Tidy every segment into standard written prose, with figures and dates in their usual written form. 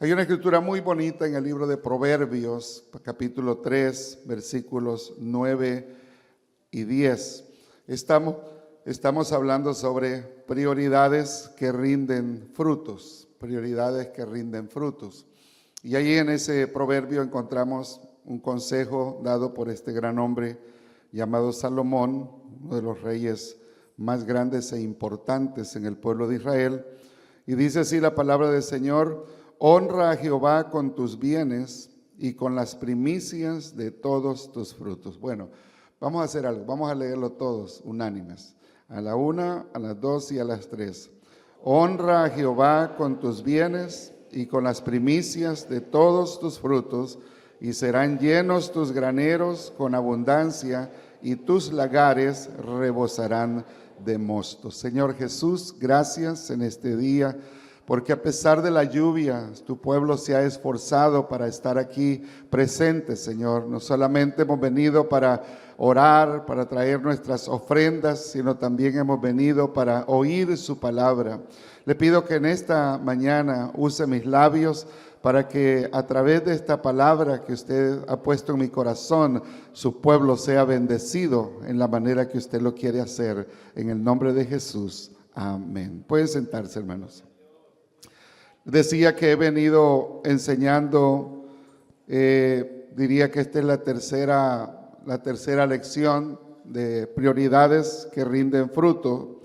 Hay una escritura muy bonita en el libro de Proverbios, capítulo 3, versículos 9 y 10. Estamos hablando sobre prioridades que rinden frutos, prioridades que rinden frutos. Y ahí en ese proverbio encontramos un consejo dado por este gran hombre llamado Salomón, uno de los reyes más grandes e importantes en el pueblo de Israel. Y dice así la palabra del Señor: honra a Jehová con tus bienes y con las primicias de todos tus frutos. Bueno, vamos a hacer algo, vamos a leerlo todos unánimes. A la 1, a las 2 y a las 3. Honra a Jehová con tus bienes y con las primicias de todos tus frutos, y serán llenos tus graneros con abundancia, y tus lagares rebosarán de mosto. Señor Jesús, gracias en este día, porque a pesar de la lluvia, tu pueblo se ha esforzado para estar aquí presente, Señor. No solamente hemos venido para orar, para traer nuestras ofrendas, sino también hemos venido para oír su palabra. Le pido que en esta mañana use mis labios para que a través de esta palabra que usted ha puesto en mi corazón, su pueblo sea bendecido en la manera que usted lo quiere hacer. En el nombre de Jesús, amén. Pueden sentarse, hermanos. Decía que he venido enseñando, diría que esta es la tercera lección de prioridades que rinden fruto.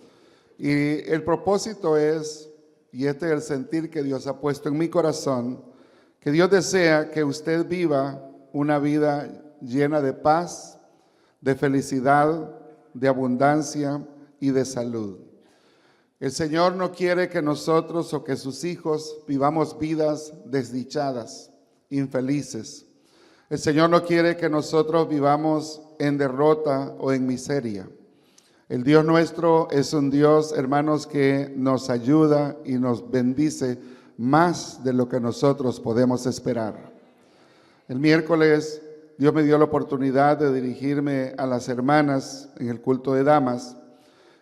Y el propósito es, y este es el sentir que Dios ha puesto en mi corazón, que Dios desea que usted viva una vida llena de paz, de felicidad, de abundancia y de salud. El Señor no quiere que nosotros o que sus hijos vivamos vidas desdichadas, infelices. El Señor no quiere que nosotros vivamos en derrota o en miseria. El Dios nuestro es un Dios, hermanos, que nos ayuda y nos bendice más de lo que nosotros podemos esperar. El miércoles Dios me dio la oportunidad de dirigirme a las hermanas en el culto de damas.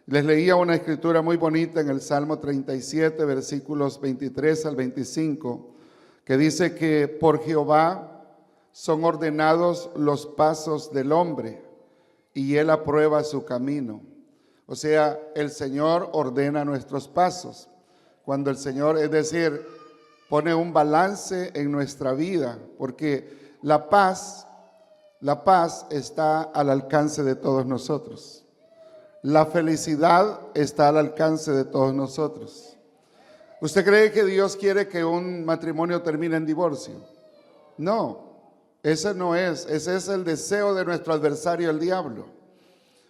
Les leía una escritura muy bonita en el Salmo 37, versículos 23 al 25, que dice que por Jehová son ordenados los pasos del hombre, y él aprueba su camino. O sea, el Señor ordena nuestros pasos. Cuando el Señor, es decir, pone un balance en nuestra vida, porque la paz está al alcance de todos nosotros. La felicidad está al alcance de todos nosotros. ¿Usted cree que Dios quiere que un matrimonio termine en divorcio? No, ese no es. Ese es el deseo de nuestro adversario, el diablo.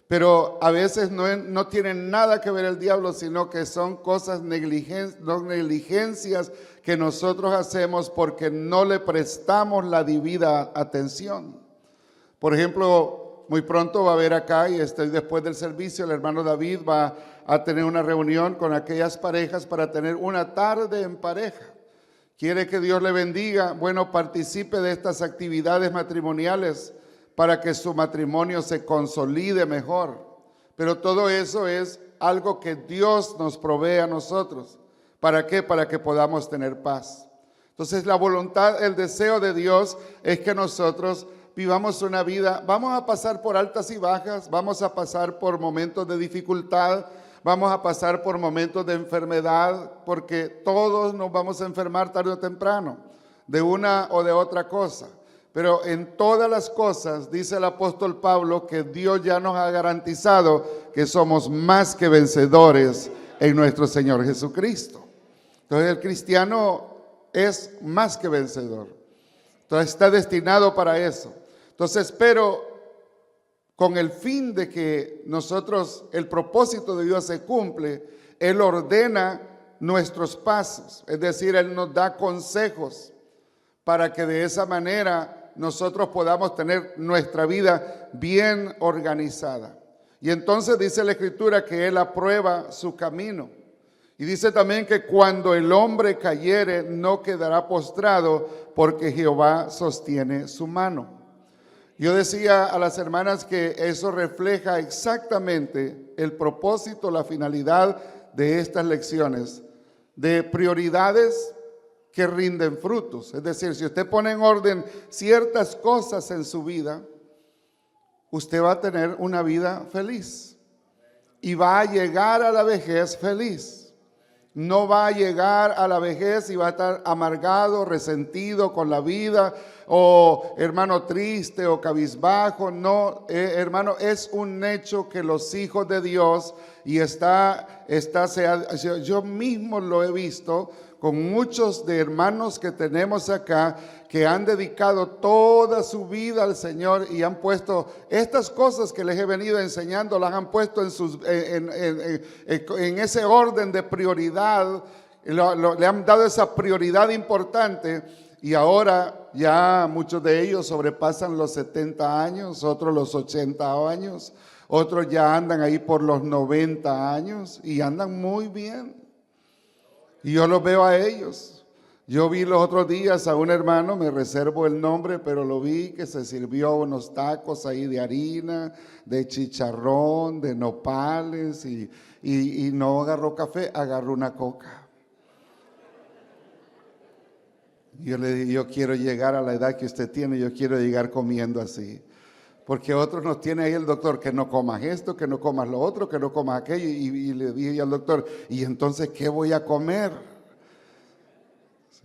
Pero a veces no tiene nada que ver el diablo, sino que son cosas negligencias que nosotros hacemos porque no le prestamos la debida atención. Por ejemplo, muy pronto va a haber acá, y después del servicio, el hermano David va a tener una reunión con aquellas parejas para tener una tarde en pareja. Quiere que Dios le bendiga. Bueno, participe de estas actividades matrimoniales para que su matrimonio se consolide mejor. Pero todo eso es algo que Dios nos provee a nosotros. ¿Para qué? Para que podamos tener paz. Entonces la voluntad, el deseo de Dios es que nosotros vivamos una vida, vamos a pasar por altas y bajas, vamos a pasar por momentos de dificultad, vamos a pasar por momentos de enfermedad, porque todos nos vamos a enfermar tarde o temprano, de una o de otra cosa. Pero en todas las cosas, dice el apóstol Pablo, que Dios ya nos ha garantizado que somos más que vencedores en nuestro Señor Jesucristo. Entonces el cristiano es más que vencedor. Entonces está destinado para eso. Entonces, pero con el fin de que nosotros, el propósito de Dios se cumple, Él ordena nuestros pasos. Es decir, Él nos da consejos para que de esa manera nosotros podamos tener nuestra vida bien organizada. Y entonces dice la Escritura que Él aprueba su camino. Y dice también que cuando el hombre cayere no quedará postrado, porque Jehová sostiene su mano. Yo decía a las hermanas que eso refleja exactamente el propósito, la finalidad de estas lecciones, de prioridades que rinden frutos. Es decir, si usted pone en orden ciertas cosas en su vida, usted va a tener una vida feliz y va a llegar a la vejez feliz. No va a llegar a la vejez y va a estar amargado, resentido con la vida, o hermano triste o cabizbajo. No, hermano, es un hecho que los hijos de Dios, y yo mismo lo he visto con muchos de hermanos que tenemos acá, que han dedicado toda su vida al Señor y han puesto estas cosas que les he venido enseñando, las han puesto en ese orden de prioridad, le han dado esa prioridad importante, y ahora ya muchos de ellos sobrepasan los 70 años, otros los 80 años, otros ya andan ahí por los 90 años y andan muy bien. Y yo los veo a ellos. Yo vi los otros días a un hermano, me reservo el nombre, pero lo vi que se sirvió unos tacos ahí de harina, de chicharrón, de nopales, y no agarró café, agarró una coca. Yo le dije, yo quiero llegar a la edad que usted tiene, yo quiero llegar comiendo así. Porque otros nos tiene ahí el doctor, que no comas esto, que no comas lo otro, que no comas aquello. Y le dije al doctor, ¿y entonces qué voy a comer?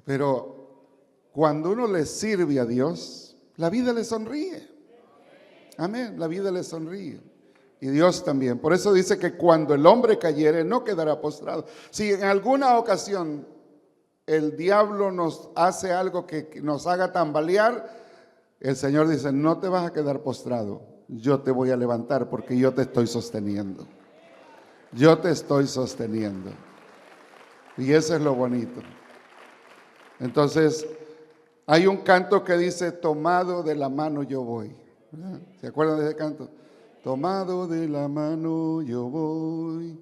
Pero cuando uno le sirve a Dios, la vida le sonríe. Amén, la vida le sonríe. Y Dios también. Por eso dice que cuando el hombre cayere, no quedará postrado. Si en alguna ocasión el diablo nos hace algo que nos haga tambalear, el Señor dice, no te vas a quedar postrado, yo te voy a levantar porque yo te estoy sosteniendo. Yo te estoy sosteniendo. Y eso es lo bonito. Entonces, hay un canto que dice, tomado de la mano yo voy. ¿Verdad? ¿Se acuerdan de ese canto? Tomado de la mano yo voy,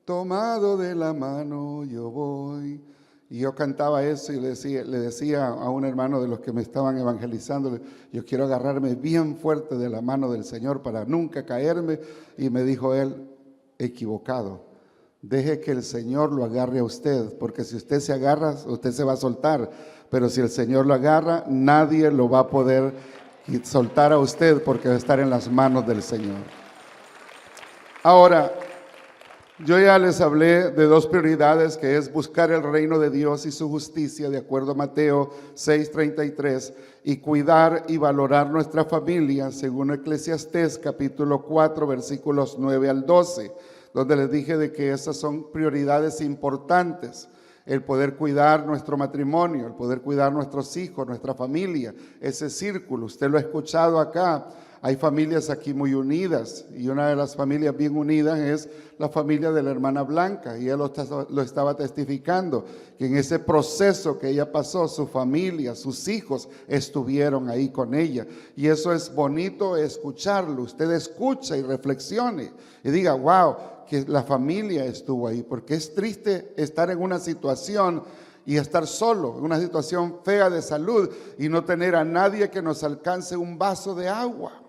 tomado de la mano yo voy. Y yo cantaba eso y le decía a un hermano de los que me estaban evangelizando, yo quiero agarrarme bien fuerte de la mano del Señor para nunca caerme. Y me dijo él, equivocado, deje que el Señor lo agarre a usted, porque si usted se agarra, usted se va a soltar, pero si el Señor lo agarra, nadie lo va a poder soltar a usted, porque va a estar en las manos del Señor. Ahora, yo ya les hablé de dos prioridades, que es buscar el reino de Dios y su justicia, de acuerdo a Mateo 6:33, y cuidar y valorar nuestra familia, según Eclesiastés capítulo 4, versículos 9 al 12, donde les dije de que esas son prioridades importantes. El poder cuidar nuestro matrimonio, el poder cuidar nuestros hijos, nuestra familia, ese círculo. Usted lo ha escuchado acá. Hay familias aquí muy unidas, y una de las familias bien unidas es la familia de la hermana Blanca, y ella lo estaba testificando, que en ese proceso que ella pasó, su familia, sus hijos estuvieron ahí con ella, y eso es bonito escucharlo. Usted escucha y reflexione y diga, wow, que la familia estuvo ahí, porque es triste estar en una situación y estar solo, en una situación fea de salud, y no tener a nadie que nos alcance un vaso de agua.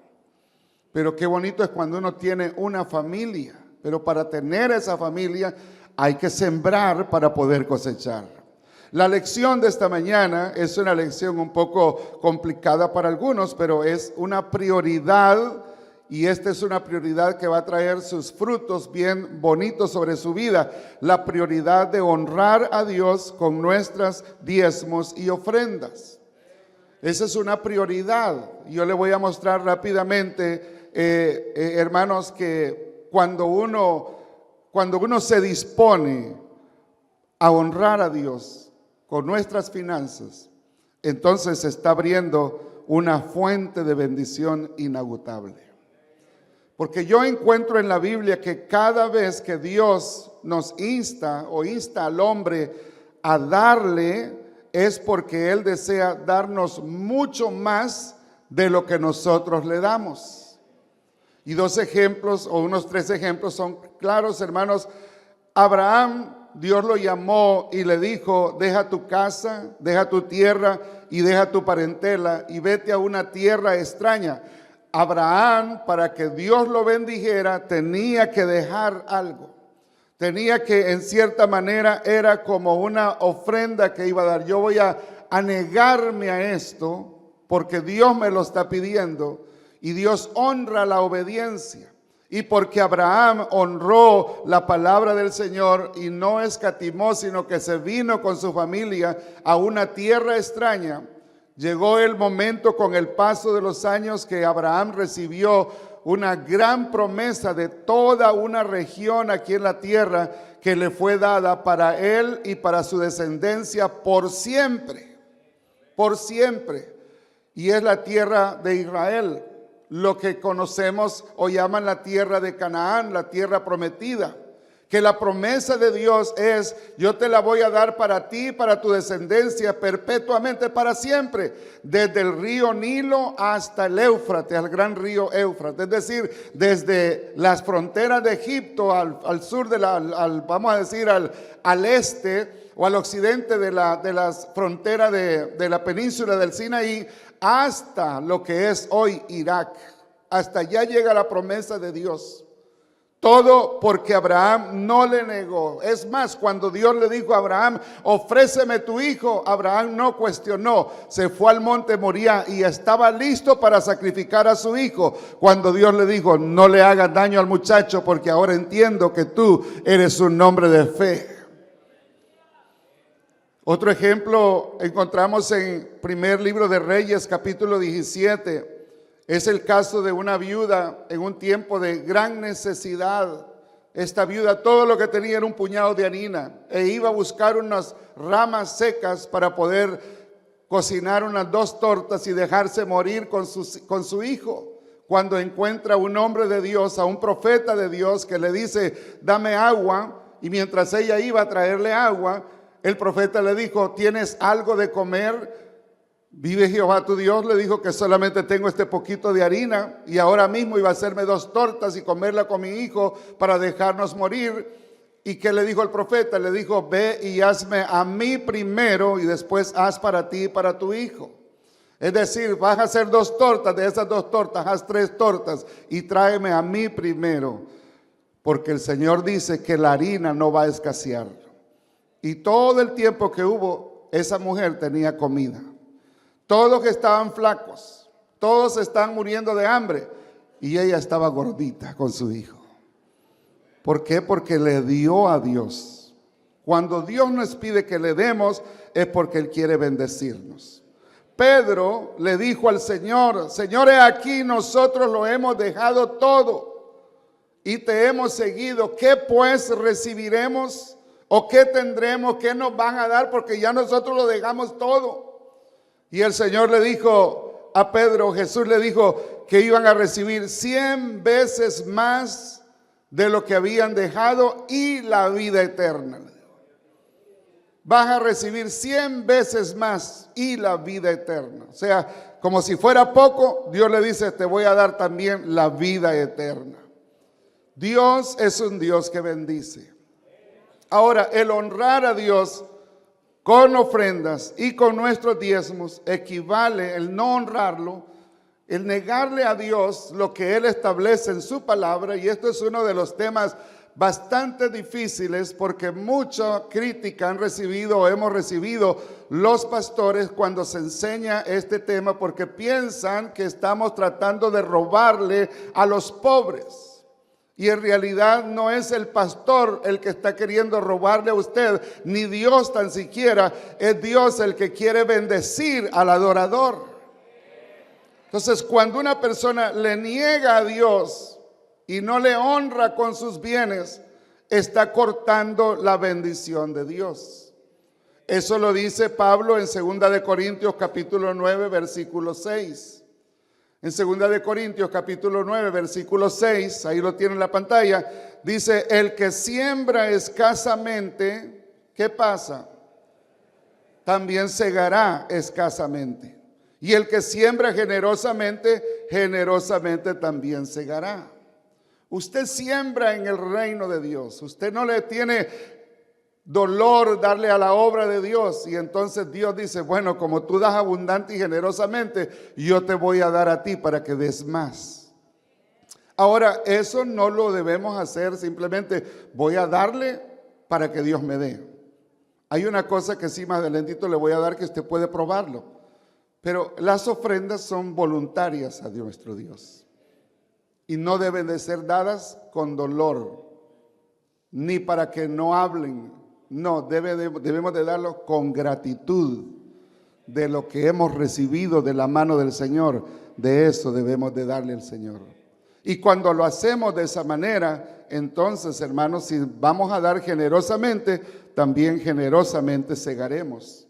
Pero qué bonito es cuando uno tiene una familia. Pero para tener esa familia hay que sembrar para poder cosechar. La lección de esta mañana es una lección un poco complicada para algunos, pero es una prioridad, y esta es una prioridad que va a traer sus frutos bien bonitos sobre su vida. La prioridad de honrar a Dios con nuestras diezmos y ofrendas. Esa es una prioridad. Yo le voy a mostrar rápidamente, hermanos, que cuando uno se dispone a honrar a Dios con nuestras finanzas, entonces se está abriendo una fuente de bendición inagotable. Porque yo encuentro en la Biblia que cada vez que Dios nos insta o insta al hombre a darle, es porque Él desea darnos mucho más de lo que nosotros le damos. Y dos ejemplos, o unos tres ejemplos son claros, hermanos. Abraham, Dios lo llamó y le dijo, deja tu casa, deja tu tierra y deja tu parentela y vete a una tierra extraña. Abraham, para que Dios lo bendijera, tenía que dejar algo. Tenía que, en cierta manera, era como una ofrenda que iba a dar. Yo voy a negarme a esto porque Dios me lo está pidiendo, y Dios honra la obediencia. Y porque Abraham honró la palabra del Señor y no escatimó, sino que se vino con su familia a una tierra extraña, llegó el momento, con el paso de los años, que Abraham recibió una gran promesa de toda una región aquí en la tierra que le fue dada para él y para su descendencia por siempre, por siempre. Y es la tierra de Israel, lo que conocemos o llaman la tierra de Canaán, la tierra prometida. Que la promesa de Dios es: yo te la voy a dar para ti y para tu descendencia perpetuamente, para siempre, desde el río Nilo hasta el Éufrates, al gran río Éufrates, es decir, desde las fronteras de Egipto al sur vamos a decir al este o al occidente de las fronteras de la península del Sinaí, hasta lo que es hoy Irak. Hasta allá llega la promesa de Dios. Todo porque Abraham no le negó. Es más, cuando Dios le dijo a Abraham: ofréceme tu hijo, Abraham no cuestionó. Se fue al monte Moría y estaba listo para sacrificar a su hijo, cuando Dios le dijo: no le hagas daño al muchacho, porque ahora entiendo que tú eres un hombre de fe. Otro ejemplo encontramos en primer libro de Reyes, capítulo 17. Es el caso de una viuda en un tiempo de gran necesidad. Esta viuda, todo lo que tenía era un puñado de harina, e iba a buscar unas ramas secas para poder cocinar unas 2 tortas y dejarse morir con su hijo. Cuando encuentra a un hombre de Dios, a un profeta de Dios, que le dice: dame agua. Y mientras ella iba a traerle agua, el profeta le dijo: ¿tienes algo de comer? Vive Jehová tu Dios, le dijo, que solamente tengo este poquito de harina, y ahora mismo iba a hacerme 2 tortas y comerla con mi hijo para dejarnos morir. ¿Y qué le dijo el profeta? Le dijo: ve y hazme a mí primero, y después haz para ti y para tu hijo. Es decir, vas a hacer 2 tortas, de esas 2 tortas haz 3 tortas y tráeme a mí primero, porque el Señor dice que la harina no va a escasear. Y todo el tiempo que hubo, esa mujer tenía comida. Todos que estaban flacos, todos están muriendo de hambre, y ella estaba gordita con su hijo. ¿Por qué? Porque le dio a Dios. Cuando Dios nos pide que le demos, es porque Él quiere bendecirnos. Pedro le dijo al Señor: Señor, he aquí, nosotros lo hemos dejado todo y te hemos seguido. ¿Qué pues recibiremos? ¿O qué tendremos? ¿Qué nos van a dar? Porque ya nosotros lo dejamos todo. Y el Señor le dijo a Pedro, Jesús le dijo que iban a recibir 100 veces más de lo que habían dejado, y la vida eterna. Vas a recibir 100 veces más y la vida eterna. O sea, como si fuera poco, Dios le dice: te voy a dar también la vida eterna. Dios es un Dios que bendice. Ahora, el honrar a Dios con ofrendas y con nuestros diezmos equivale, el no honrarlo, el negarle a Dios lo que Él establece en su palabra. Y esto es uno de los temas bastante difíciles, porque mucha crítica han recibido o hemos recibido los pastores cuando se enseña este tema, porque piensan que estamos tratando de robarle a los pobres. Y en realidad no es el pastor el que está queriendo robarle a usted, ni Dios tan siquiera. Es Dios el que quiere bendecir al adorador. Entonces, cuando una persona le niega a Dios y no le honra con sus bienes, está cortando la bendición de Dios. Eso lo dice Pablo en 2 de Corintios capítulo 9, versículo 6. En 2 de Corintios capítulo 9, versículo 6, ahí lo tiene en la pantalla, dice: el que siembra escasamente, ¿qué pasa? También segará escasamente. Y el que siembra generosamente, generosamente también segará. Usted siembra en el reino de Dios. Usted no le tiene dolor darle a la obra de Dios, y entonces Dios dice: bueno, como tú das abundante y generosamente, yo te voy a dar a ti para que des más. Ahora, eso no lo debemos hacer simplemente voy a darle para que Dios me dé. Hay una cosa que sí más adelantito le voy a dar que usted puede probarlo. Pero las ofrendas son voluntarias a nuestro Dios. Y no deben de ser dadas con dolor, ni para que no hablen. No, debemos de darlo con gratitud de lo que hemos recibido de la mano del Señor. De eso debemos de darle al Señor. Y cuando lo hacemos de esa manera, entonces, hermanos, si vamos a dar generosamente, también generosamente segaremos.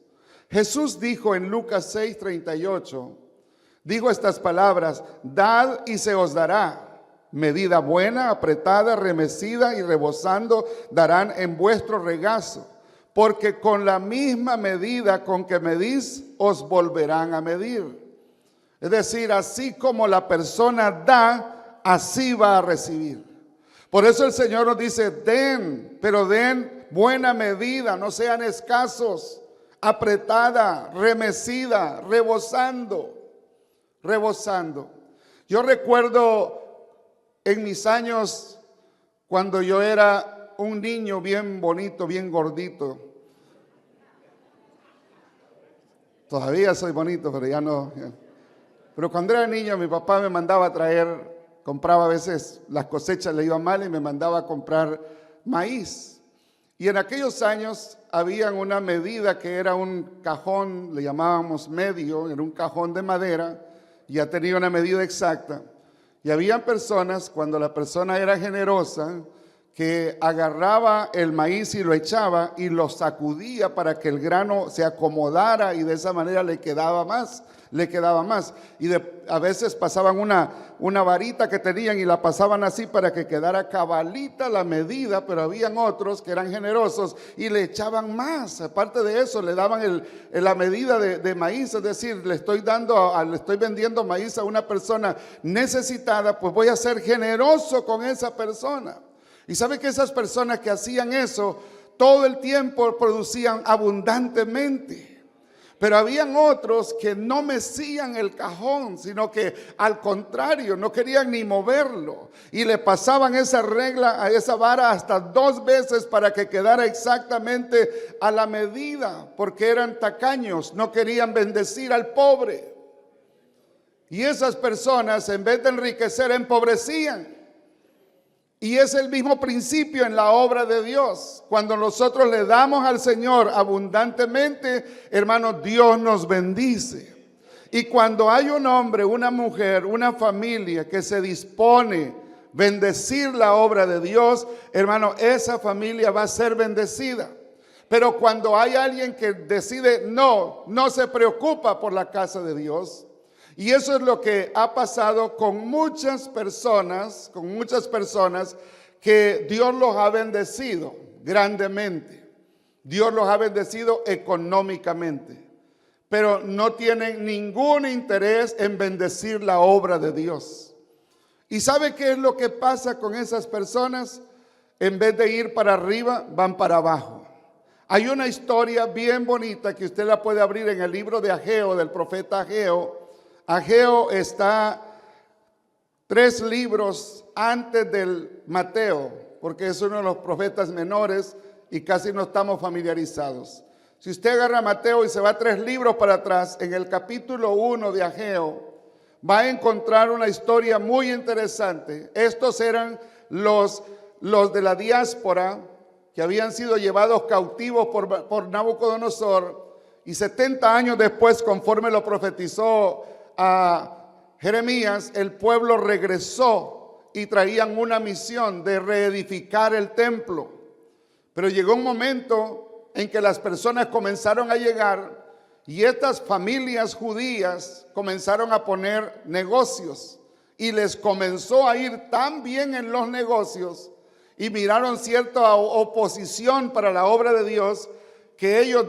Jesús dijo en Lucas 6:38, dijo estas palabras: dad y se os dará. Medida buena, apretada, remecida y rebosando darán en vuestro regazo, porque con la misma medida con que medís, os volverán a medir. Es decir, así como la persona da, así va a recibir. Por eso el Señor nos dice, den, pero den buena medida, no sean escasos, apretada, remecida, rebosando. Yo recuerdo en mis años, cuando yo era un niño bien bonito, bien gordito. Todavía soy bonito, pero ya no. Pero cuando era niño, mi papá me mandaba a traer, compraba a veces, las cosechas le iban mal y me mandaba a comprar maíz. Y en aquellos años había una medida que era un cajón, le llamábamos medio, era un cajón de madera, ya tenía una medida exacta. Y había personas, cuando la persona era generosa, que agarraba el maíz y lo echaba y lo sacudía para que el grano se acomodara y de esa manera le quedaba más. Y a veces pasaban una varita que tenían y la pasaban así para que quedara cabalita la medida, pero habían otros que eran generosos y le echaban más. Aparte de eso, le daban la medida de maíz, es decir, le estoy vendiendo maíz a una persona necesitada, pues voy a ser generoso con esa persona. Y sabe que esas personas que hacían eso, todo el tiempo producían abundantemente. Pero habían otros que no mecían el cajón, sino que al contrario, no querían ni moverlo. Y le pasaban esa regla, a esa vara hasta 2 veces para que quedara exactamente a la medida, porque eran tacaños, no querían bendecir al pobre. Y esas personas, en vez de enriquecer, empobrecían. Y es el mismo principio en la obra de Dios. Cuando nosotros le damos al Señor abundantemente, hermanos, Dios nos bendice. Y cuando hay un hombre, una mujer, una familia que se dispone a bendecir la obra de Dios, hermano, esa familia va a ser bendecida. Pero cuando hay alguien que decide no se preocupa por la casa de Dios. Y eso es lo que ha pasado con muchas personas que Dios los ha bendecido grandemente. Dios los ha bendecido económicamente, pero no tienen ningún interés en bendecir la obra de Dios. ¿Y sabe qué es lo que pasa con esas personas? En vez de ir para arriba, van para abajo. Hay una historia bien bonita que usted la puede abrir en el libro de Ageo, del profeta Ageo. Ageo está 3 libros antes del Mateo, porque es uno de los profetas menores y casi no estamos familiarizados. Si usted agarra Mateo y se va 3 libros para atrás, en el capítulo 1 de Ageo, va a encontrar una historia muy interesante. Estos eran los de la diáspora que habían sido llevados cautivos por Nabucodonosor, y 70 años después, conforme lo profetizó a Jeremías, el pueblo regresó y traían una misión de reedificar el templo. Pero llegó un momento en que las personas comenzaron a llegar y estas familias judías comenzaron a poner negocios y les comenzó a ir tan bien en los negocios y miraron cierta oposición para la obra de Dios, que ellos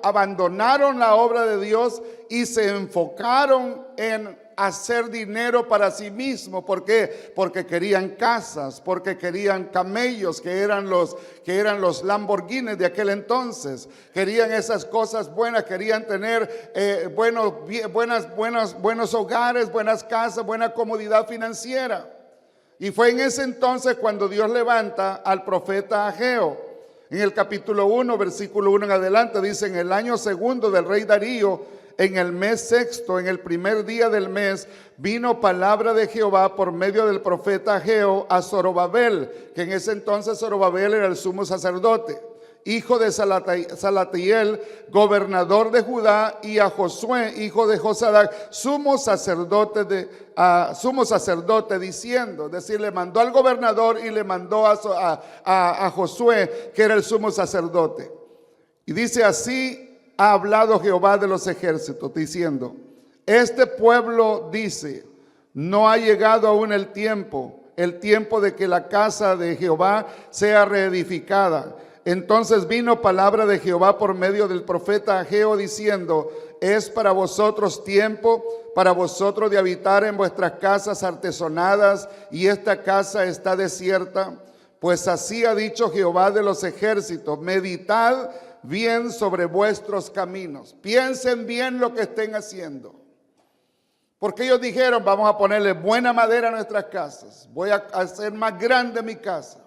abandonaron la obra de Dios y se enfocaron en hacer dinero para sí mismos. ¿Por qué? Porque querían casas, porque querían camellos, que eran los Lamborghinis de aquel entonces. Querían esas cosas buenas, querían tener buenos hogares, buenas casas, buena comodidad financiera. Y fue en ese entonces cuando Dios levanta al profeta Ageo. En el capítulo 1, versículo 1 en adelante, dice: en el año segundo del rey Darío, en el mes sexto, en el primer día del mes, vino palabra de Jehová por medio del profeta Ageo a Zorobabel, que en ese entonces Zorobabel era el sumo sacerdote, hijo de Salatiel, gobernador de Judá, y a Josué, hijo de Josadac, sumo sacerdote, diciendo, es decir, le mandó al gobernador y le mandó a Josué, que era el sumo sacerdote. Y dice: así ha hablado Jehová de los ejércitos, diciendo: este pueblo dice, no ha llegado aún el tiempo de que la casa de Jehová sea reedificada. Entonces vino palabra de Jehová por medio del profeta Ageo, diciendo: es para vosotros tiempo, para vosotros de habitar en vuestras casas artesonadas, y esta casa está desierta. Pues así ha dicho Jehová de los ejércitos: meditad bien sobre vuestros caminos. Piensen bien lo que estén haciendo. Porque ellos dijeron: vamos a ponerle buena madera a nuestras casas, voy a hacer más grande mi casa.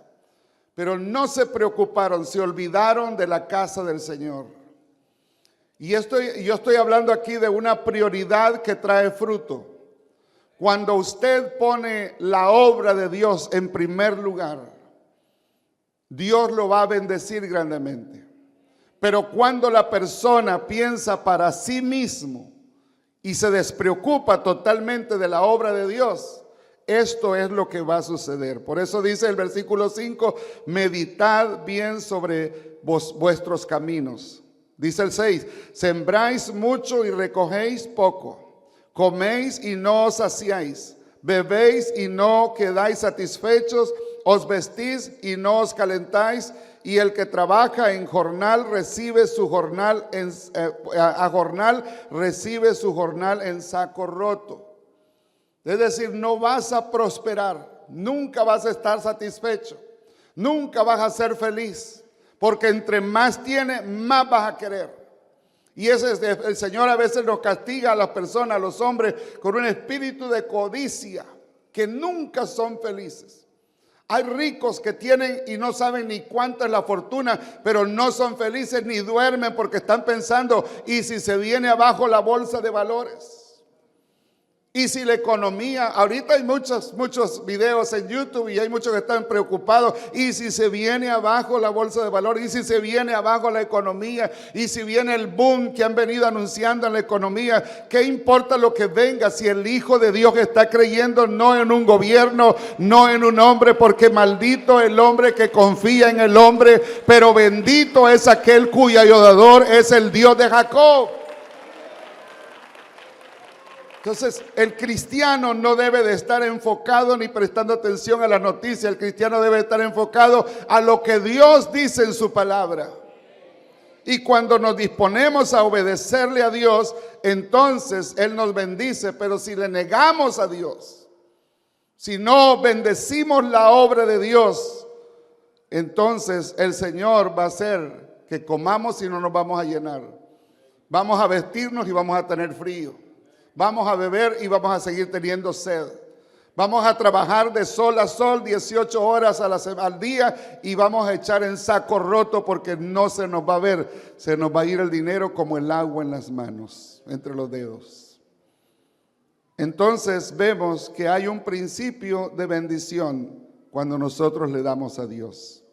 Pero no se preocuparon, se olvidaron de la casa del Señor. Y yo estoy hablando aquí de una prioridad que trae fruto. Cuando usted pone la obra de Dios en primer lugar, Dios lo va a bendecir grandemente. Pero cuando la persona piensa para sí mismo y se despreocupa totalmente de la obra de Dios, esto es lo que va a suceder. Por eso dice el versículo 5: meditad bien sobre vuestros caminos. Dice el 6: sembráis mucho y recogéis poco, coméis y no os saciáis, bebéis y no quedáis satisfechos, os vestís y no os calentáis, y el que trabaja en jornal recibe su jornal recibe su jornal en saco roto. Es decir, no vas a prosperar, nunca vas a estar satisfecho, nunca vas a ser feliz, porque entre más tienes, más vas a querer. Y ese es el Señor a veces nos castiga a las personas, a los hombres, con un espíritu de codicia, que nunca son felices. Hay ricos que tienen y no saben ni cuánto es la fortuna, pero no son felices ni duermen porque están pensando: ¿y si se viene abajo la bolsa de valores? Y si la economía, ahorita hay muchos videos en YouTube y hay muchos que están preocupados. Y si se viene abajo la bolsa de valores, y si se viene abajo la economía, y si viene el boom que han venido anunciando en la economía, ¿qué importa lo que venga si el Hijo de Dios está creyendo no en un gobierno, no en un hombre? Porque maldito el hombre que confía en el hombre, pero bendito es aquel cuyo ayudador es el Dios de Jacob. Entonces, el cristiano no debe de estar enfocado ni prestando atención a las noticias. El cristiano debe estar enfocado a lo que Dios dice en su palabra. Y cuando nos disponemos a obedecerle a Dios, entonces Él nos bendice. Pero si le negamos a Dios, si no bendecimos la obra de Dios, entonces el Señor va a hacer que comamos y no nos vamos a llenar. Vamos a vestirnos y vamos a tener frío. Vamos a beber y vamos a seguir teniendo sed. Vamos a trabajar de sol a sol 18 horas al día y vamos a echar en saco roto porque no se nos va a ver. Se nos va a ir el dinero como el agua en las manos, entre los dedos. Entonces vemos que hay un principio de bendición cuando nosotros le damos a Dios.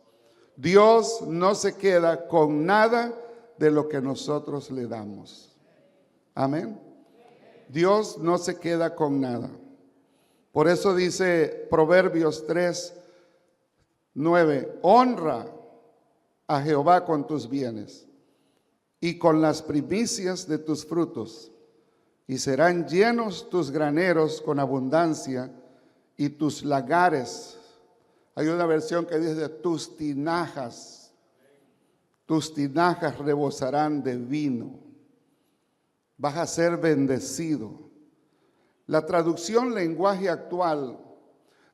Dios no se queda con nada de lo que nosotros le damos. Amén. Dios no se queda con nada. Por eso dice Proverbios 3:9: honra a Jehová con tus bienes y con las primicias de tus frutos, y serán llenos tus graneros con abundancia y tus lagares. Hay una versión que dice: tus tinajas rebosarán de vino. Vas a ser bendecido. La traducción lenguaje actual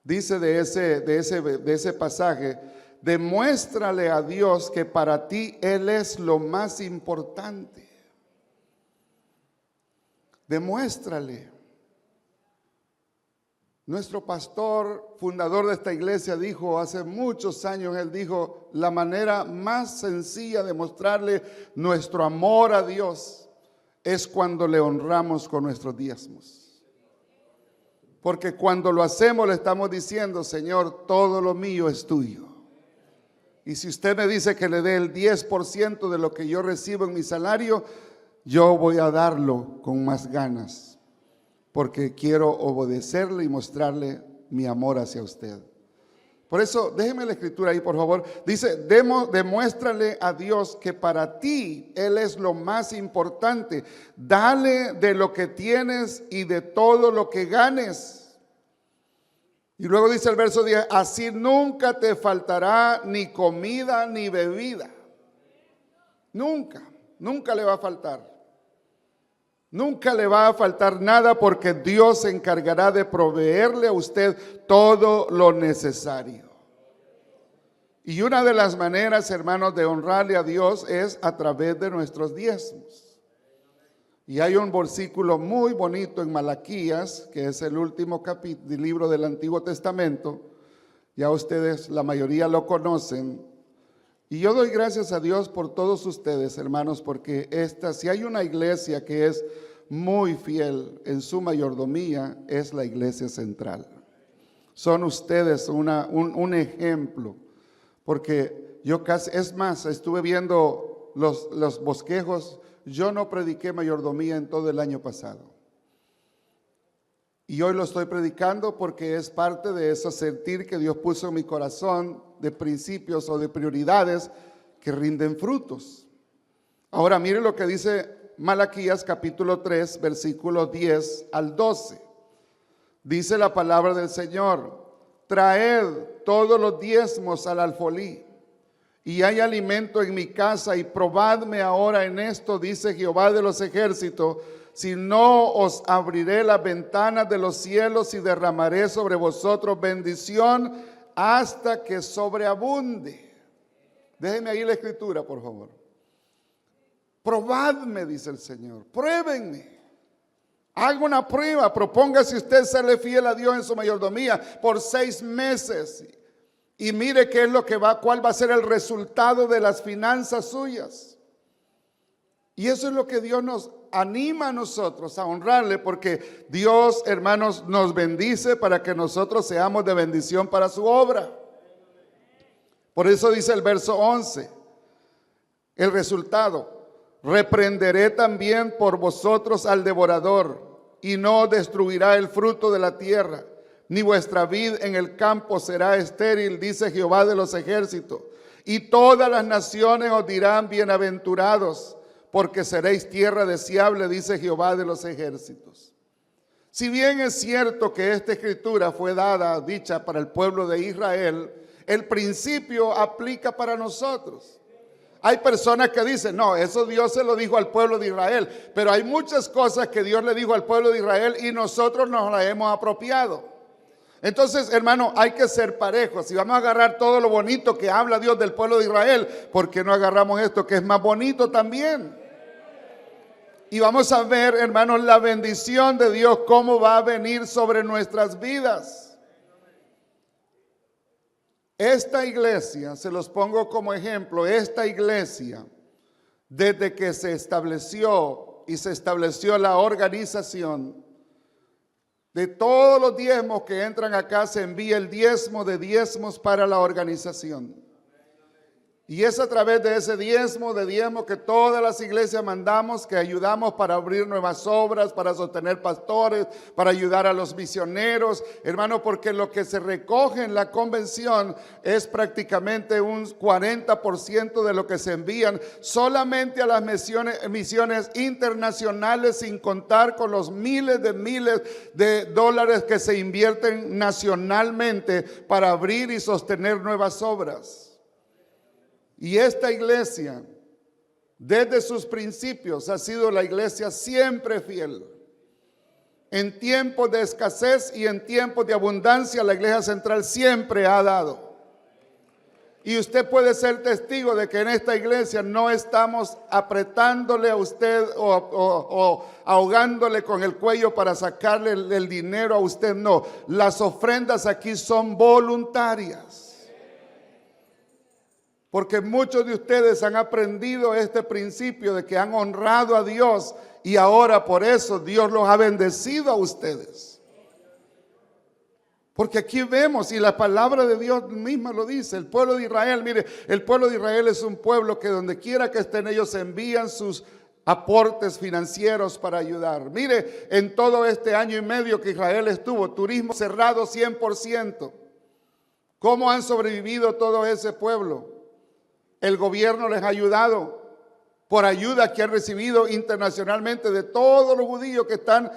dice de ese pasaje: demuéstrale a Dios que para ti Él es lo más importante. Demuéstrale. Nuestro pastor, fundador de esta iglesia, dijo hace muchos años, él dijo, la manera más sencilla de mostrarle nuestro amor a Dios es cuando le honramos con nuestros diezmos. Porque cuando lo hacemos le estamos diciendo, Señor, todo lo mío es tuyo. Y si usted me dice que le dé el 10% de lo que yo recibo en mi salario, yo voy a darlo con más ganas. Porque quiero obedecerle y mostrarle mi amor hacia usted. Por eso, déjeme la escritura ahí, por favor. Dice, demuéstrale a Dios que para ti Él es lo más importante. Dale de lo que tienes y de todo lo que ganes. Y luego dice el verso 10, así nunca te faltará ni comida ni bebida. Nunca, nunca le va a faltar. Nunca le va a faltar nada porque Dios se encargará de proveerle a usted todo lo necesario. Y una de las maneras, hermanos, de honrarle a Dios es a través de nuestros diezmos. Y hay un versículo muy bonito en Malaquías, que es el último libro del Antiguo Testamento. Ya ustedes, la mayoría lo conocen. Y yo doy gracias a Dios por todos ustedes, hermanos, porque si hay una iglesia que es muy fiel en su mayordomía, es la iglesia central. Son ustedes un ejemplo, porque yo casi, es más, estuve viendo los bosquejos, yo no prediqué mayordomía en todo el año pasado. Y hoy lo estoy predicando porque es parte de ese sentir que Dios puso en mi corazón de principios o de prioridades que rinden frutos. Ahora mire lo que dice Malaquías capítulo 3, versículos 10 al 12. Dice la palabra del Señor, traed todos los diezmos al alfolí, y hay alimento en mi casa, y probadme ahora en esto, dice Jehová de los ejércitos, si no os abriré las ventanas de los cielos y derramaré sobre vosotros bendición hasta que sobreabunde. Déjenme ahí la escritura, por favor. Probadme, dice el Señor, pruébenme. Haga una prueba, propóngase usted serle fiel a Dios en su mayordomía por 6 meses. Y mire qué es lo que cuál va a ser el resultado de las finanzas suyas. Y eso es lo que Dios nos anima a nosotros a honrarle, porque Dios, hermanos, nos bendice para que nosotros seamos de bendición para su obra. Por eso dice el verso 11, el resultado, reprenderé también por vosotros al devorador, y no destruirá el fruto de la tierra, ni vuestra vid en el campo será estéril, dice Jehová de los ejércitos. Y todas las naciones os dirán bienaventurados, porque seréis tierra deseable, dice Jehová de los ejércitos. Si bien es cierto que esta escritura fue dicha para el pueblo de Israel, el principio aplica para nosotros. Hay personas que dicen, no, eso Dios se lo dijo al pueblo de Israel, pero hay muchas cosas que Dios le dijo al pueblo de Israel y nosotros nos las hemos apropiado. Entonces, hermano, hay que ser parejos. Si vamos a agarrar todo lo bonito que habla Dios del pueblo de Israel, ¿por qué no agarramos esto que es más bonito también? Y vamos a ver, hermanos, la bendición de Dios, cómo va a venir sobre nuestras vidas. Esta iglesia, se los pongo como ejemplo, esta iglesia, desde que se estableció la organización, de todos los diezmos que entran acá se envía el diezmo de diezmos para la organización. Y es a través de ese diezmo que todas las iglesias mandamos, que ayudamos para abrir nuevas obras, para sostener pastores, para ayudar a los misioneros, hermano, porque lo que se recoge en la convención es prácticamente un 40% de lo que se envían solamente a las misiones internacionales, sin contar con los miles de dólares que se invierten nacionalmente para abrir y sostener nuevas obras. Y esta iglesia, desde sus principios, ha sido la iglesia siempre fiel. En tiempos de escasez y en tiempos de abundancia, la iglesia central siempre ha dado. Y usted puede ser testigo de que en esta iglesia no estamos apretándole a usted o ahogándole con el cuello para sacarle el dinero a usted. No, las ofrendas aquí son voluntarias. Porque muchos de ustedes han aprendido este principio de que han honrado a Dios y ahora por eso Dios los ha bendecido a ustedes. Porque aquí vemos, y la palabra de Dios misma lo dice, el pueblo de Israel, mire, el pueblo de Israel es un pueblo que donde quiera que estén ellos envían sus aportes financieros para ayudar. Mire, en todo este año y medio que Israel estuvo, turismo cerrado 100%. ¿Cómo han sobrevivido todo ese pueblo? El gobierno les ha ayudado por ayuda que han recibido internacionalmente de todos los judíos que están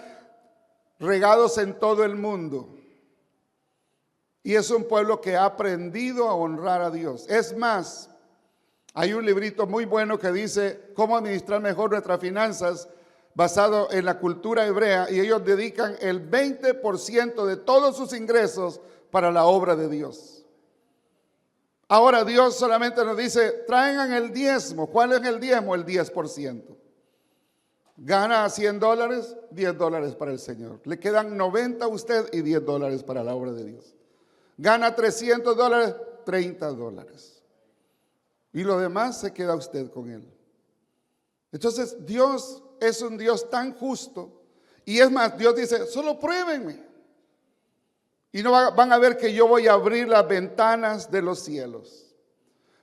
regados en todo el mundo. Y es un pueblo que ha aprendido a honrar a Dios. Es más, hay un librito muy bueno que dice cómo administrar mejor nuestras finanzas basado en la cultura hebrea, y ellos dedican el 20% de todos sus ingresos para la obra de Dios. Ahora Dios solamente nos dice, traigan el diezmo. ¿Cuál es el diezmo? El 10%. Gana $100, $10 para el Señor. Le quedan 90 a usted y $10 para la obra de Dios. Gana $300, $30. Y lo demás se queda usted con él. Entonces Dios es un Dios tan justo. Y es más, Dios dice, solo pruébenme. Y no van a ver que yo voy a abrir las ventanas de los cielos.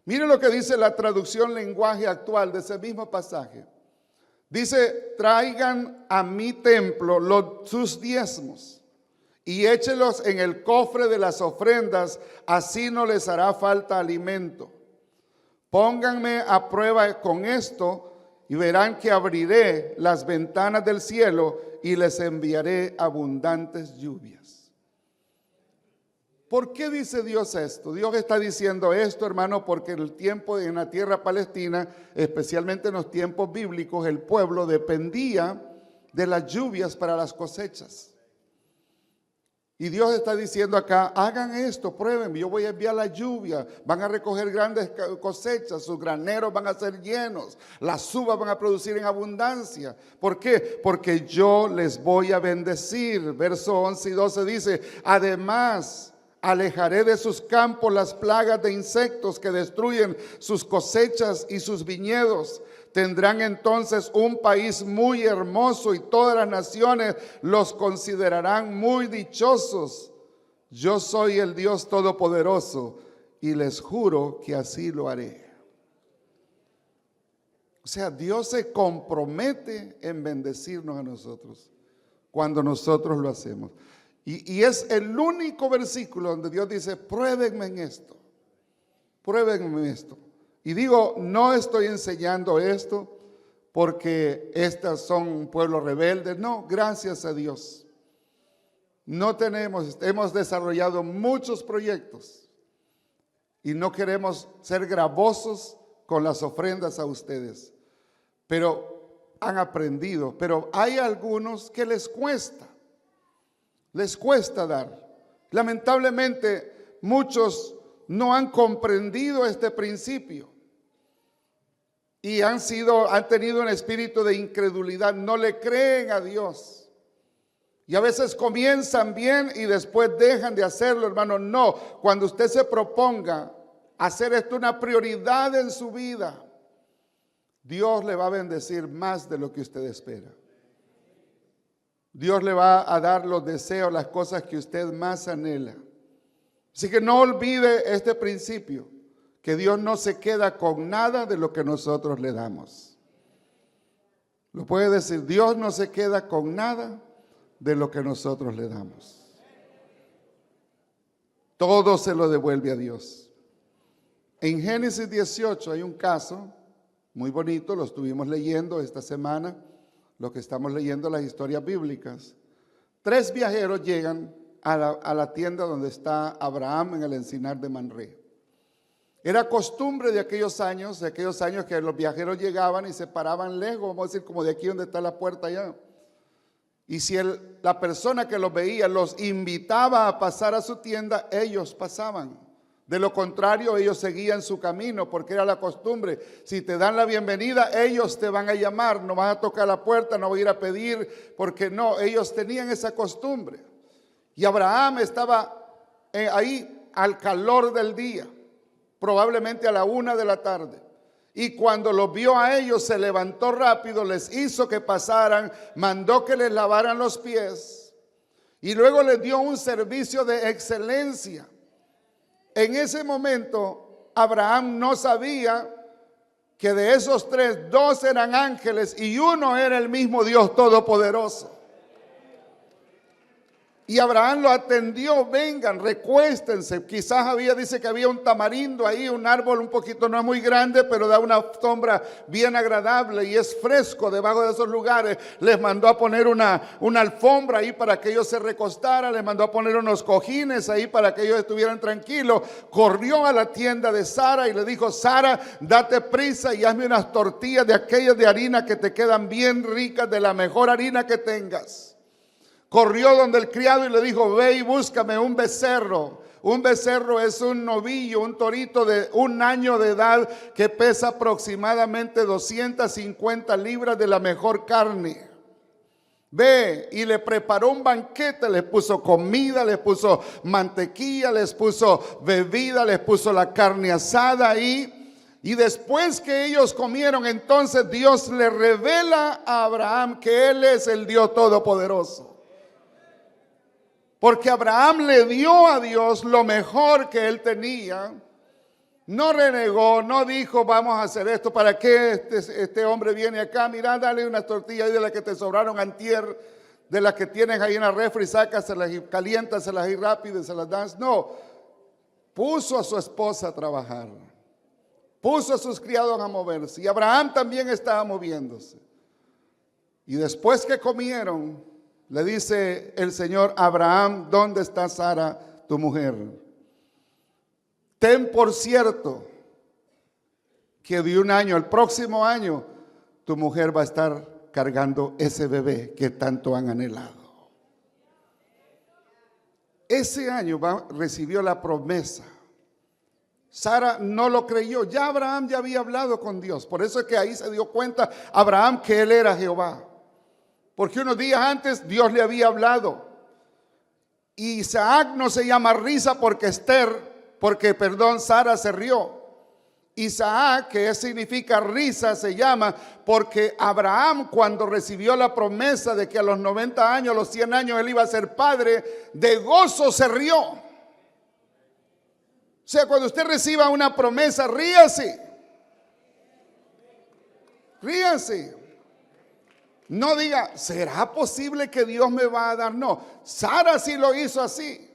Mire lo que dice la traducción lenguaje actual de ese mismo pasaje. Dice, traigan a mi templo sus diezmos y échelos en el cofre de las ofrendas, así no les hará falta alimento. Pónganme a prueba con esto y verán que abriré las ventanas del cielo y les enviaré abundantes lluvias. ¿Por qué dice Dios esto? Dios está diciendo esto, hermano, porque en el tiempo en la tierra palestina, especialmente en los tiempos bíblicos, el pueblo dependía de las lluvias para las cosechas. Y Dios está diciendo acá, hagan esto, prueben, yo voy a enviar la lluvia, van a recoger grandes cosechas, sus graneros van a ser llenos, las uvas van a producir en abundancia. ¿Por qué? Porque yo les voy a bendecir. Verso 11 y 12 dice, además alejaré de sus campos las plagas de insectos que destruyen sus cosechas y sus viñedos. Tendrán entonces un país muy hermoso y todas las naciones los considerarán muy dichosos. Yo soy el Dios Todopoderoso y les juro que así lo haré. O sea, Dios se compromete en bendecirnos a nosotros cuando nosotros lo hacemos. Y es el único versículo donde Dios dice, pruébenme en esto, pruébenme en esto. Y digo, no estoy enseñando esto porque estas son pueblos rebeldes. No, gracias a Dios. Hemos desarrollado muchos proyectos y no queremos ser gravosos con las ofrendas a ustedes. Pero han aprendido. Pero hay algunos que les cuesta dar. Lamentablemente, muchos no han comprendido este principio y han tenido un espíritu de incredulidad, no le creen a Dios. Y a veces comienzan bien y después dejan de hacerlo, hermano. No, cuando usted se proponga hacer esto una prioridad en su vida, Dios le va a bendecir más de lo que usted espera. Dios le va a dar los deseos, las cosas que usted más anhela. Así que no olvide este principio, que Dios no se queda con nada de lo que nosotros le damos. Lo puede decir, Dios no se queda con nada de lo que nosotros le damos. Todo se lo devuelve a Dios. En Génesis 18 hay un caso muy bonito, lo estuvimos leyendo esta semana, lo que estamos leyendo las historias bíblicas. 3 viajeros llegan a la tienda donde está Abraham en el encinar de Mamre. Era costumbre de aquellos años que los viajeros llegaban y se paraban lejos, vamos a decir como de aquí donde está la puerta allá. Y si la persona que los veía los invitaba a pasar a su tienda, ellos pasaban. De lo contrario, ellos seguían su camino porque era la costumbre. Si te dan la bienvenida, ellos te van a llamar. No vas a tocar la puerta, no vas a ir a pedir, porque no, ellos tenían esa costumbre. Y Abraham estaba ahí al calor del día, probablemente a la 1 de la tarde. Y cuando los vio a ellos, se levantó rápido, les hizo que pasaran, mandó que les lavaran los pies y luego les dio un servicio de excelencia. En ese momento, Abraham no sabía que de esos 3, 2 eran ángeles y 1 era el mismo Dios Todopoderoso. Y Abraham lo atendió, vengan, recuéstense. Quizás dice que había un tamarindo ahí, un árbol un poquito, no es muy grande, pero da una sombra bien agradable y es fresco debajo de esos lugares. Les mandó a poner una alfombra ahí para que ellos se recostaran, les mandó a poner unos cojines ahí para que ellos estuvieran tranquilos. Corrió a la tienda de Sara y le dijo: Sara, date prisa y hazme unas tortillas de aquellas de harina que te quedan bien ricas, de la mejor harina que tengas. Corrió donde el criado y le dijo: ve y búscame un becerro. Un becerro es un novillo, un torito de 1 año de edad que pesa aproximadamente 250 libras de la mejor carne. Ve, y le preparó un banquete, les puso comida, les puso mantequilla, les puso bebida, les puso la carne asada ahí. Y después que ellos comieron, entonces Dios le revela a Abraham que Él es el Dios Todopoderoso. Porque Abraham le dio a Dios lo mejor que él tenía. No renegó, no dijo: vamos a hacer esto, ¿para qué este hombre viene acá? Mira, dale una tortilla ahí de las que te sobraron antier, de las que tienes ahí en la refri, sácaselas y caliéntaselas ahí rápido y se las das. No, puso a su esposa a trabajar, puso a sus criados a moverse, y Abraham también estaba moviéndose. Y después que comieron, le dice el Señor: Abraham, ¿dónde está Sara, tu mujer? Ten por cierto que de 1 año, el próximo año, tu mujer va a estar cargando ese bebé que tanto han anhelado. Ese año recibió la promesa. Sara no lo creyó. Ya Abraham ya había hablado con Dios. Por eso es que ahí se dio cuenta Abraham que él era Jehová. Porque unos días antes Dios le había hablado. Y Isaac no se llama risa porque Sara se rió. Isaac, que significa risa, se llama porque Abraham, cuando recibió la promesa de que a los 90 años, a los 100 años él iba a ser padre, de gozo se rió. O sea, cuando usted reciba una promesa, ríase. Ríase. No diga: ¿será posible que Dios me va a dar? No, Sara sí lo hizo así.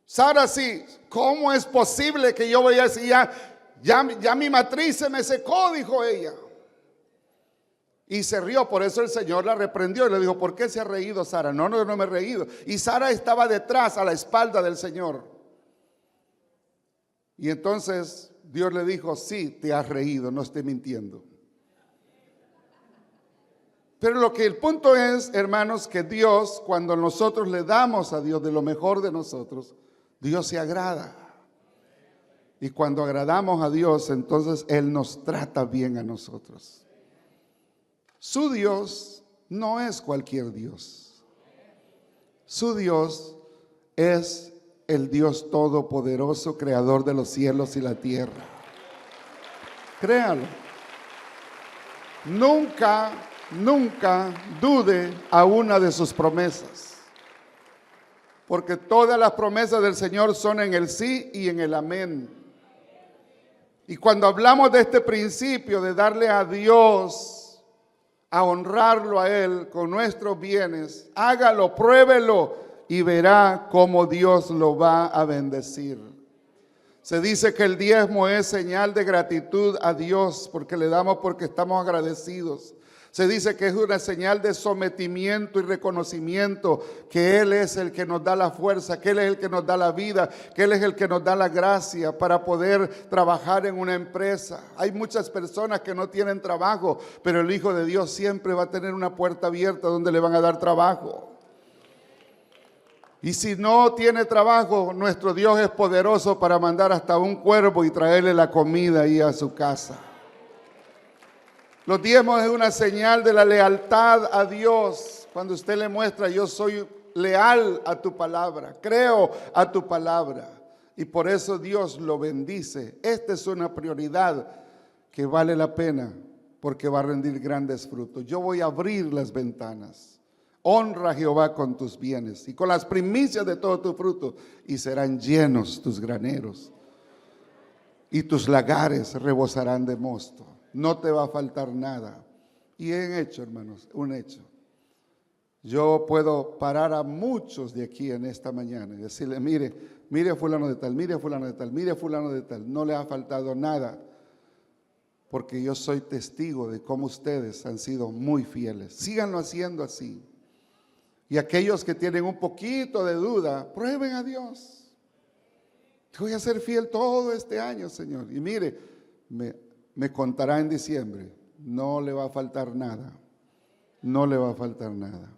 Sara sí. ¿Cómo es posible que yo voy a decir ya mi matriz se me secó? Dijo ella. Y se rió. Por eso el Señor la reprendió y le dijo: ¿por qué se ha reído Sara? No me he reído. Y Sara estaba detrás, a la espalda del Señor. Y entonces Dios le dijo: sí, te has reído, no estoy mintiendo. Pero el punto es, hermanos, que Dios, cuando nosotros le damos a Dios de lo mejor de nosotros, Dios se agrada. Y cuando agradamos a Dios, entonces Él nos trata bien a nosotros. Su Dios no es cualquier Dios. Su Dios es el Dios todopoderoso, creador de los cielos y la tierra. Créalo. Nunca dude a una de sus promesas, porque todas las promesas del Señor son en el sí y en el amén. Y cuando hablamos de este principio de darle a Dios, a honrarlo a Él con nuestros bienes, hágalo, pruébelo y verá cómo Dios lo va a bendecir. Se dice que el diezmo es señal de gratitud a Dios, porque le damos porque estamos agradecidos. Se dice que es una señal de sometimiento y reconocimiento, que Él es el que nos da la fuerza, que Él es el que nos da la vida, que Él es el que nos da la gracia para poder trabajar en una empresa. Hay muchas personas que no tienen trabajo, pero el Hijo de Dios siempre va a tener una puerta abierta donde le van a dar trabajo. Y si no tiene trabajo, nuestro Dios es poderoso para mandar hasta un cuervo y traerle la comida ahí a su casa. Los diezmos es una señal de la lealtad a Dios. Cuando usted le muestra, yo soy leal a tu palabra, creo a tu palabra. Y por eso Dios lo bendice. Esta es una prioridad que vale la pena porque va a rendir grandes frutos. Yo voy a abrir las ventanas. Honra a Jehová con tus bienes y con las primicias de todo tu fruto, y serán llenos tus graneros y tus lagares rebosarán de mosto. No te va a faltar nada. Y en hecho, hermanos, un hecho. Yo puedo parar a muchos de aquí en esta mañana y decirle, mire fulano de tal, mire fulano de tal, mire fulano de tal. No le ha faltado nada, porque yo soy testigo de cómo ustedes han sido muy fieles. Síganlo haciendo así. Y aquellos que tienen un poquito de duda, prueben a Dios. Voy a ser fiel todo este año, Señor. Y mire, me contará en diciembre. No le va a faltar nada. No le va a faltar nada.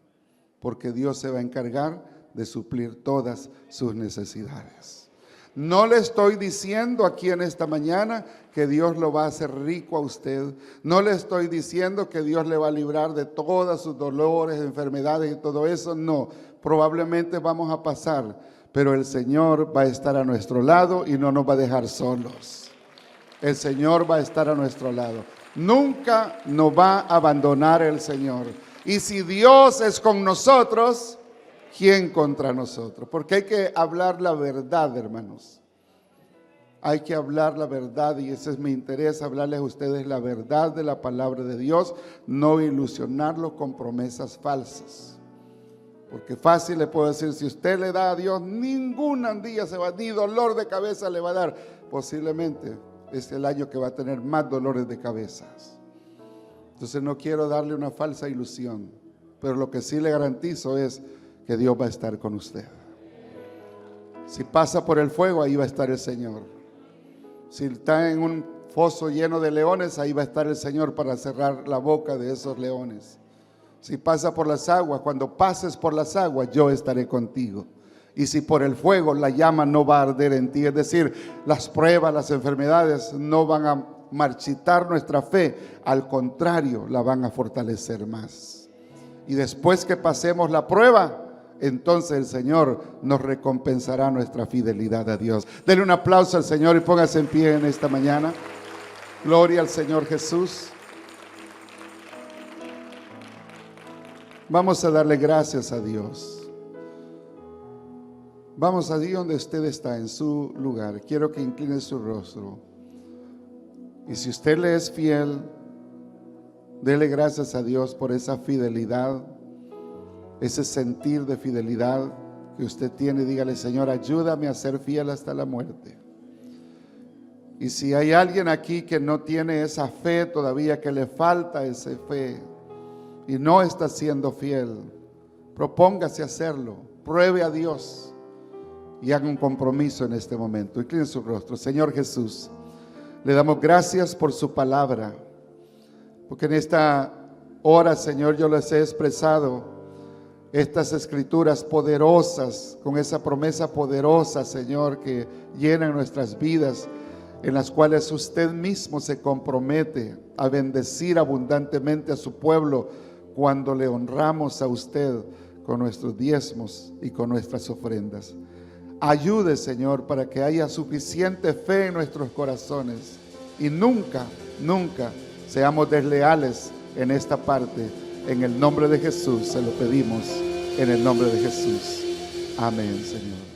Porque Dios se va a encargar de suplir todas sus necesidades. No le estoy diciendo aquí en esta mañana que Dios lo va a hacer rico a usted. No le estoy diciendo que Dios le va a librar de todos sus dolores, enfermedades y todo eso. No, probablemente vamos a pasar, pero el Señor va a estar a nuestro lado y no nos va a dejar solos. El Señor va a estar a nuestro lado. Nunca nos va a abandonar el Señor. Y si Dios es con nosotros, ¿quién contra nosotros? Porque hay que hablar la verdad, hermanos. Hay que hablar la verdad, y ese es mi interés, hablarles a ustedes la verdad de la palabra de Dios, no ilusionarlos con promesas falsas. Porque fácil le puedo decir, si usted le da a Dios, ningún día se va, ni dolor de cabeza le va a dar. Posiblemente es el año que va a tener más dolores de cabezas. Entonces no quiero darle una falsa ilusión, pero lo que sí le garantizo es que Dios va a estar con usted. Si pasa por el fuego, ahí va a estar el Señor. Si está en un foso lleno de leones, ahí va a estar el Señor para cerrar la boca de esos leones. Si pasa por las aguas, cuando pases por las aguas, yo estaré contigo. Y si por el fuego, la llama no va a arder en ti. Es decir, las pruebas, las enfermedades no van a marchitar nuestra fe. Al contrario, la van a fortalecer más. Y después que pasemos la prueba, entonces el Señor nos recompensará nuestra fidelidad a Dios. Denle un aplauso al Señor y póngase en pie en esta mañana. Gloria al Señor Jesús. Vamos a darle gracias a Dios. Vamos allí donde usted está, en su lugar. Quiero que incline su rostro. Y si usted le es fiel, dele gracias a Dios por esa fidelidad, ese sentir de fidelidad que usted tiene. Dígale, Señor, ayúdame a ser fiel hasta la muerte. Y si hay alguien aquí que no tiene esa fe todavía, que le falta esa fe y no está siendo fiel, propóngase a hacerlo, pruebe a Dios y haga un compromiso en este momento. Incline su rostro. Señor Jesús, le damos gracias por su palabra, porque en esta hora, Señor, yo les he expresado estas escrituras poderosas, con esa promesa poderosa, Señor, que llenan nuestras vidas, en las cuales usted mismo se compromete a bendecir abundantemente a su pueblo cuando le honramos a usted con nuestros diezmos y con nuestras ofrendas. Ayude, Señor, para que haya suficiente fe en nuestros corazones y nunca seamos desleales en esta parte. En el nombre de Jesús se lo pedimos, en el nombre de Jesús. Amén, Señor.